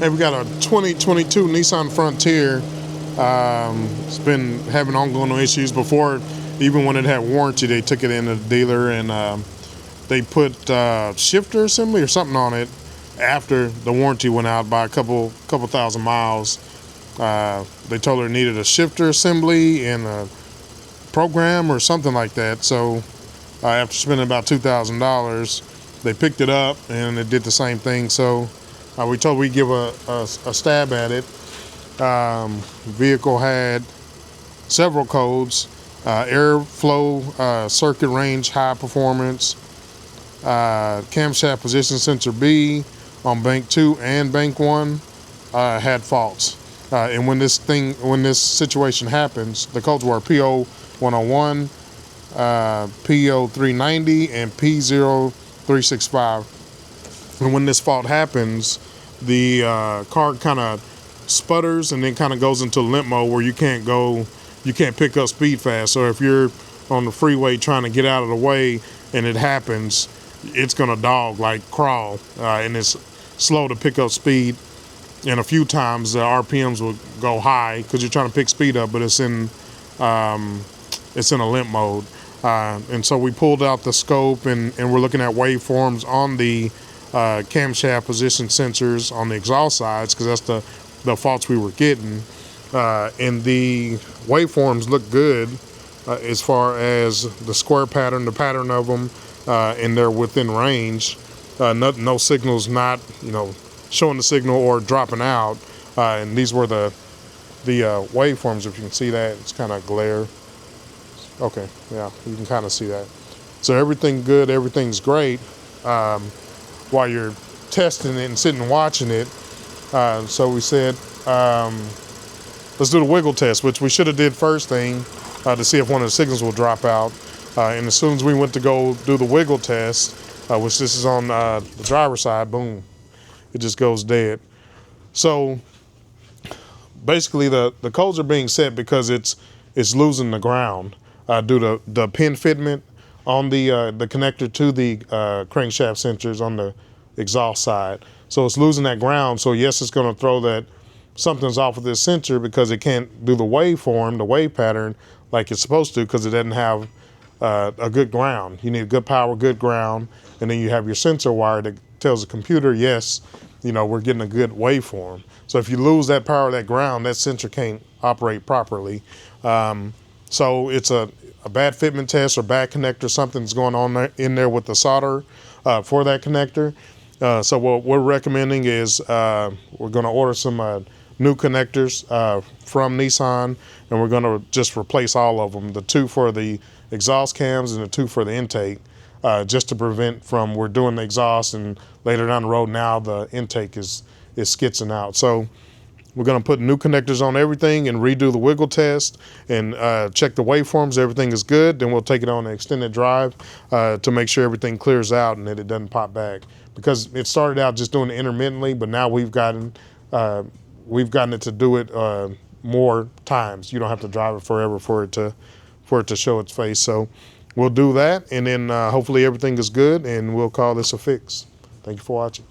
Hey, we got a 2022 Nissan Frontier. It's been having ongoing issues before. Even when it had warranty, they took it in to the dealer and they put shifter assembly or something on it after the warranty went out by a couple thousand miles. They told her it needed a shifter assembly and a program or something like that. So after spending about $2,000, they picked it up and it did the same thing. So we told we'd give a stab at it. Vehicle had several codes: airflow, circuit range, high performance, camshaft position sensor B on bank 2 and bank 1 had faults. And when this situation happens, the codes were PO 101, PO 390, and P0 365. And when this fault happens, the car kind of sputters and then kind of goes into limp mode where you can't pick up speed fast. So if you're on the freeway trying to get out of the way and it happens, it's gonna dog, like crawl, and it's slow to pick up speed. And a few times the RPMs will go high because you're trying to pick speed up, but it's in a limp mode. And so we pulled out the scope and we're looking at waveforms on the camshaft position sensors on the exhaust sides, because that's the faults we were getting. And the waveforms look good as far as the square pattern, the pattern of them, and they're within range. No signals not showing the signal or dropping out. And these were the waveforms. If you can see that, it's kind of glare. Okay, yeah, you can kind of see that. So everything good, everything's great. While you're testing it and sitting and watching it, so we said, let's do the wiggle test, which we should have did first thing to see if one of the signals will drop out. And as soon as we went to go do the wiggle test, which this is on the driver's side, boom, it just goes dead. So basically the codes are being set because it's losing the ground due to the pin fitment on the connector to the crankshaft sensors on the exhaust side. So it's losing that ground. So yes, it's going to throw that something's off with this sensor because it can't do the waveform, the wave pattern like it's supposed to, because it doesn't have a good ground. You need good power, good ground, and then you have your sensor wire that tells the computer, yes, we're getting a good waveform. So if you lose that power, that ground, that sensor can't operate properly. So it's a bad fitment test or bad connector. Something's going on in there with the solder for that connector. So what we're recommending is we're going to order some new connectors from Nissan, and we're going to just replace all of them, the 2 for the exhaust cams and the 2 for the intake, just to prevent from we're doing the exhaust and later down the road now the intake is skitzing out. So we're going to put new connectors on everything and redo the wiggle test and check the waveforms. Everything is good. Then we'll take it on an extended drive to make sure everything clears out and that it doesn't pop back. Because it started out just doing it intermittently, but now we've gotten it to do it more times. You don't have to drive it forever for it to show its face. So we'll do that, and then hopefully everything is good, and we'll call this a fix. Thank you for watching.